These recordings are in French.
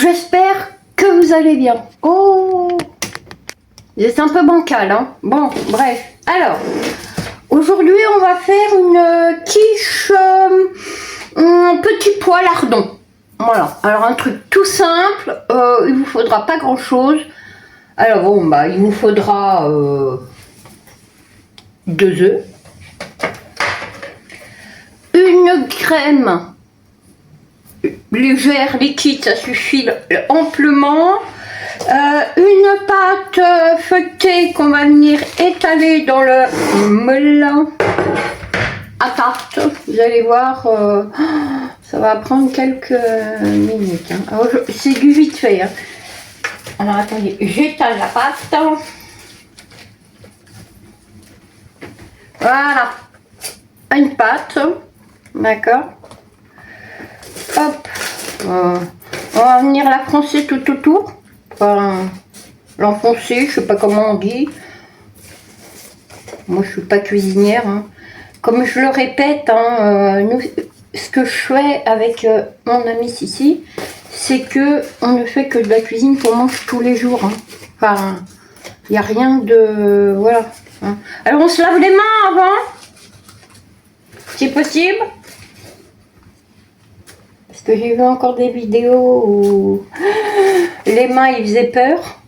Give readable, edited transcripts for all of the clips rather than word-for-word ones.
j'espère que vous allez bien. Oh, c'est un peu bancal, hein. Bon, bref. Alors, aujourd'hui, on va faire une quiche petit pois lardon. Voilà. Alors, un truc tout simple. Il vous faudra pas grand-chose. Alors, bon, bah, il vous faudra 2 œufs. Une crème légère, liquide, ça suffit amplement. Une pâte feuilletée qu'on va venir étaler dans le moulin à tarte. Vous allez voir, ça va prendre quelques minutes. Hein. C'est du vite fait. Hein. Alors attendez, j'étale la pâte. Voilà, une pâte, d'accord. Hop, on va venir la froncer tout autour. Enfin, l'enfoncer, je sais pas comment on dit. Moi je suis pas cuisinière. Hein. Comme je le répète, hein, nous, ce que je fais avec mon ami Sissi, c'est que on ne fait que de la cuisine qu'on mange tous les jours. Hein. Enfin, il n'y a rien de... Voilà. Hein. Alors on se lave les mains avant, si possible. Parce que j'ai vu encore des vidéos où les mains ils faisaient peur.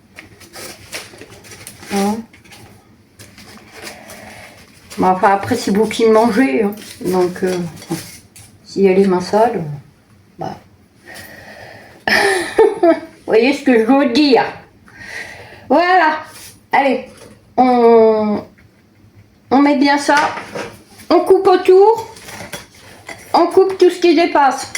Hein. Bon, enfin après c'est vous qui mangez. Hein. Donc s'il y a les mains sales, bah. Vous voyez ce que je veux dire. Voilà. Allez, on met bien ça. On coupe autour. On coupe tout ce qui dépasse.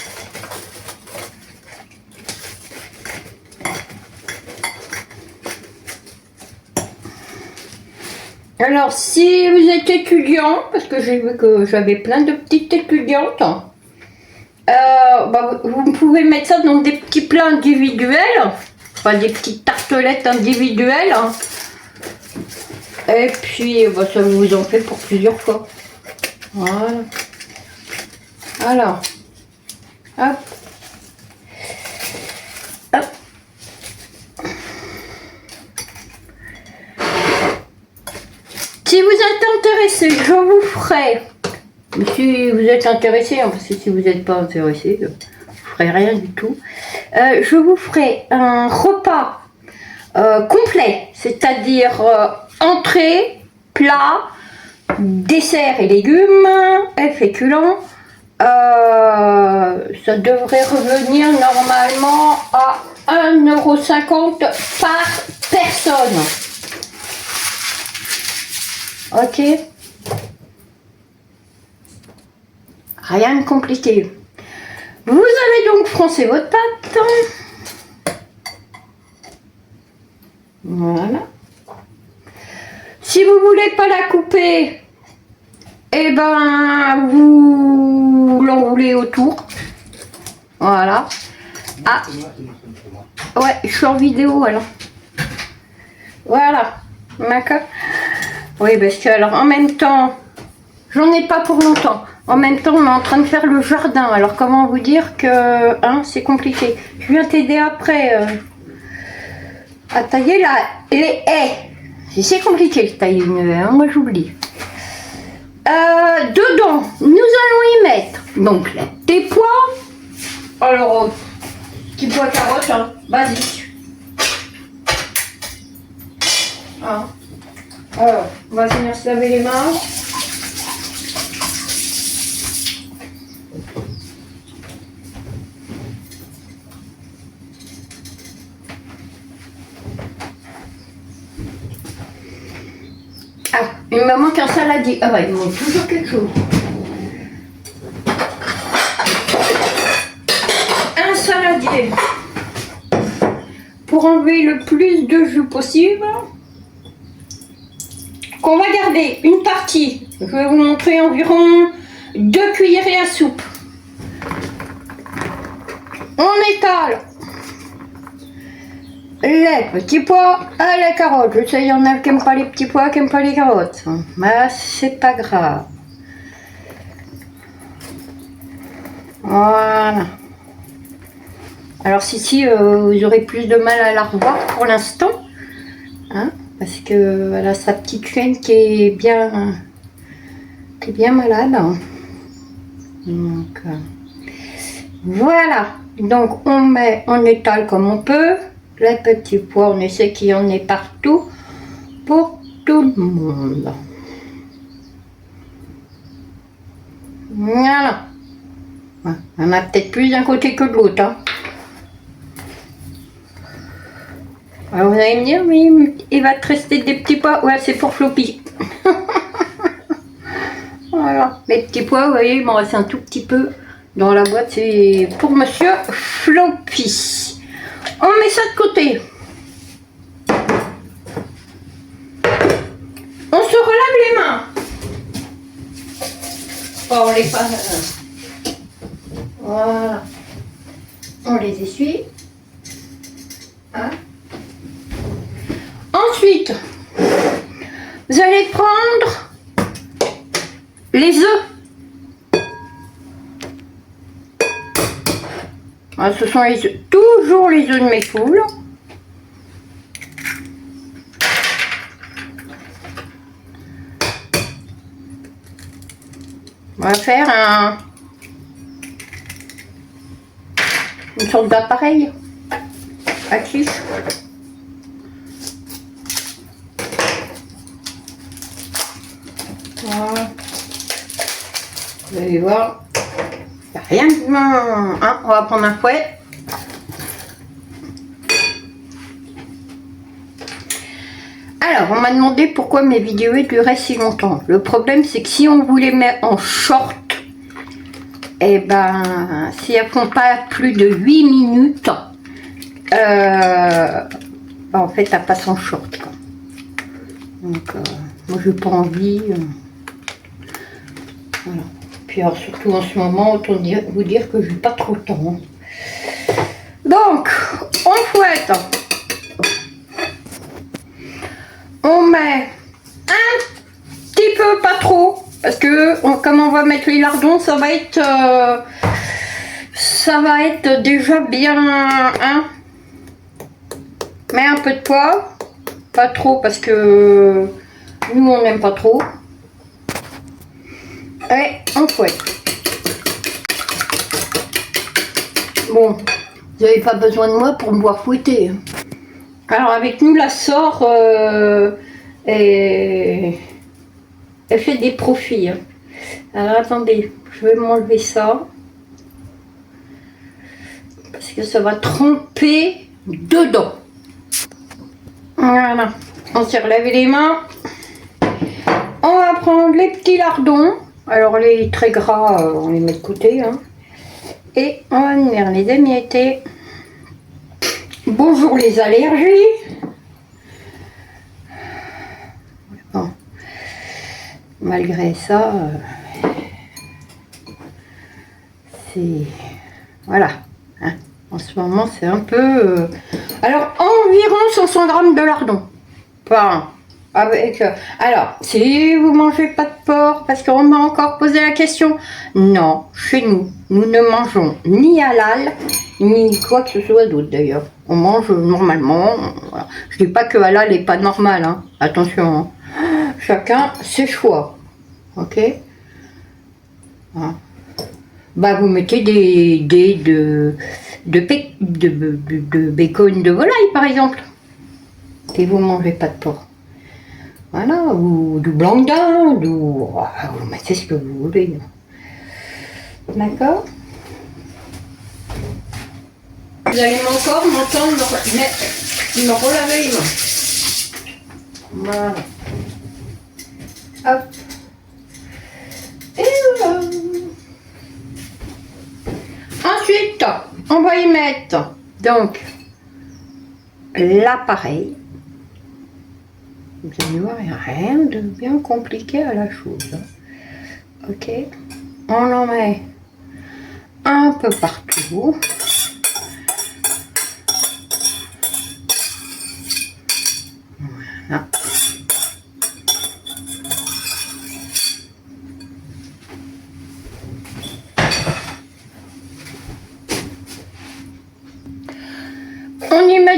Alors, si vous êtes étudiant, parce que j'ai vu que j'avais plein de petites étudiantes, bah, vous pouvez mettre ça dans des petits plats individuels, enfin des petites tartelettes individuelles, hein. Et puis bah, ça vous en fait pour plusieurs fois. Voilà. Alors, hop. Hop. Si vous êtes intéressé, je vous ferai, si vous êtes intéressé, hein, parce que si vous n'êtes pas intéressé, je ne ferai rien du tout, je vous ferai un repas complet, c'est-à-dire entrée, plat, dessert et légumes, et féculents. Ça devrait revenir normalement à 1,50 € par personne. Ok. Rien de compliqué. Vous allez donc froncer votre pâte. Voilà. Si vous voulez pas la couper, eh ben vous l'enroulez autour. Voilà. Ah. Ouais, je suis en vidéo alors. Voilà. D'accord. Oui, parce que alors en même temps, j'en ai pas pour longtemps. En même temps, on est en train de faire le jardin. Alors comment vous dire que hein, c'est compliqué. Je viens t'aider après à tailler les haies. C'est compliqué de tailler une haie, hein, moi j'oublie. Dedans, nous allons y mettre donc des pois. Alors, petits pois carottes, hein, basique. Hein. Alors, on va venir se laver les mains. Ah, il me manque un saladier. Ah ouais, il me manque toujours quelque chose. Un saladier. Pour enlever le plus de jus possible. Qu'on va garder une partie. Je vais vous montrer environ 2 cuillerées à soupe. On étale les petits pois à la carotte. Je sais, il y en a qui n'aiment pas les petits pois, qui n'aiment pas les carottes. Mais c'est pas grave. Voilà. Alors si vous aurez plus de mal à la revoir pour l'instant, hein, parce que elle a sa petite chaîne qui est bien malade. Donc voilà, donc on étale comme on peut. Les petits pois, on essaie qu'il y en ait partout pour tout le monde. Voilà. Il y en a peut-être plus d'un côté que de l'autre. Hein. Alors vous allez me dire, oui, il va te rester des petits pois. Ouais, c'est pour Floppy. Voilà, les petits pois, vous voyez, il m'en reste un tout petit peu dans la boîte. C'est pour Monsieur Floppy. On met ça de côté. On se relave les mains. Oh, on les passe. Voilà. On les essuie. Hein. Ensuite, vous allez prendre les œufs. Ah, ce sont les œufs, toujours les œufs de mes poules. On va faire une sorte d'appareil à quiche. Voilà. Vous allez voir, il n'y a rien de... Hein, on va prendre un fouet. Alors, on m'a demandé pourquoi mes vidéos duraient si longtemps. Le problème, c'est que si on vous les met en short, et ben, si elles font pas plus de 8 minutes, ben, en fait, elles passent en short. Quoi. Donc, moi, j'ai pas envie. Voilà. Puis, alors, surtout en ce moment, autant vous dire que j'ai pas trop de temps. Donc, on fouette. On met un petit peu, pas trop, parce que comme on va mettre les lardons, ça va être déjà bien, hein. Mais un peu de poivre, pas trop, parce que nous on n'aime pas trop. Et on fouette. Bon, vous n'avez pas besoin de moi pour me voir fouetter. Alors avec nous la sort elle fait des profits. Hein. Alors attendez, je vais m'enlever ça. Parce que ça va tremper dedans. Voilà, on s'est relavé les mains. On va prendre les petits lardons. Alors les très gras, on les met de côté. Hein. Et on va venir les émietter. Bonjour les allergies. Bon. Malgré ça, c'est... Voilà. Hein. En ce moment, c'est un peu... Alors, environ 500 grammes de lardons. Enfin, avec... alors, si vous mangez pas de porc, parce qu'on m'a encore posé la question, non, chez nous, nous ne mangeons ni halal, ni quoi que ce soit d'autre d'ailleurs. On mange normalement. Voilà. Je dis pas que halal n'est pas normal, hein. Attention. Hein. Chacun ses choix. Ok. Hein. Bah vous mettez des dés de bacon de volaille par exemple. Et vous mangez pas de porc. Voilà, ou du blanc de dinde, ou vous mettez ce que vous voulez. D'accord. Vous allez encore m'entendre me relaver les mains. Voilà. Hop. Et voilà. Ensuite, on va y mettre donc l'appareil. Vous allez voir, il n'y a rien de bien compliqué à la chose. Ok. On en met un peu partout. Voilà.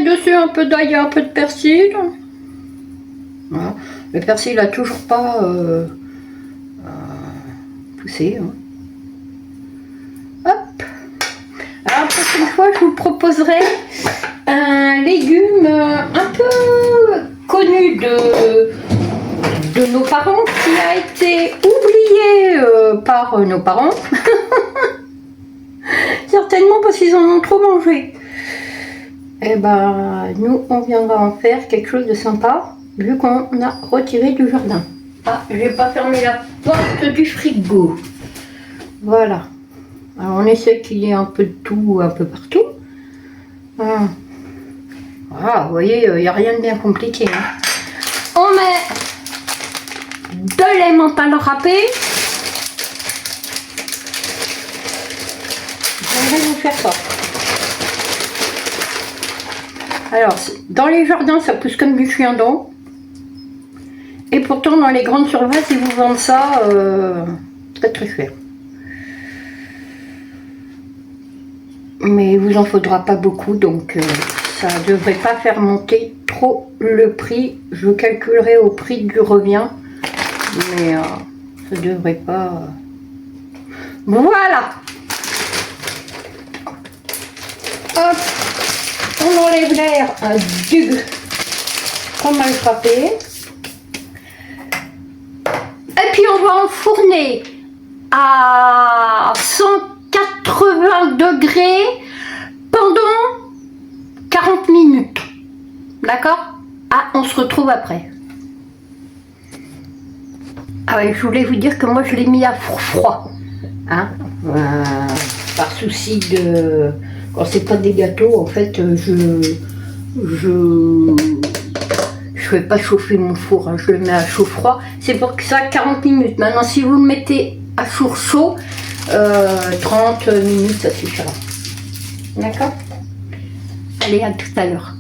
mettre dessus un peu d'ail et un peu de persil. Voilà. Le persil n'a toujours pas poussé. Hein. Hop. Alors, la prochaine fois, je vous proposerai un légume un peu connu de nos parents, qui a été oublié par nos parents. Certainement parce qu'ils en ont trop mangé. Et ben, nous, on viendra en faire quelque chose de sympa, vu qu'on a retiré du jardin. Ah, j'ai pas fermé la porte du frigo. Voilà. Alors, on essaie qu'il y ait un peu de tout, un peu partout. Voilà, vous voyez, il n'y a rien de bien compliqué. Hein. On met de lait mental râpé. J'aimerais vous faire ça. Alors, dans les jardins, ça pousse comme du chien dent. Et pourtant, dans les grandes surfaces, ils vous vendent ça très très cher. Mais il vous en faudra pas beaucoup, donc ça ne devrait pas faire monter trop le prix. Je calculerai au prix du revient, mais ça ne devrait pas... Voilà. Hop, on enlève l'air du fromage râpé. Et puis on va enfourner à 180 degrés pendant 40 minutes. D'accord? Ah, on se retrouve après. Ah ouais, je voulais vous dire que moi je l'ai mis à four froid. Hein? Par souci de... Quand c'est pas des gâteaux, en fait, je fais pas chauffer mon four, hein, je le mets à chaud froid. C'est pour que ça 40 minutes. Maintenant, si vous le mettez à four chaud, 30 minutes, ça suffira. D'accord? Allez, à tout à l'heure.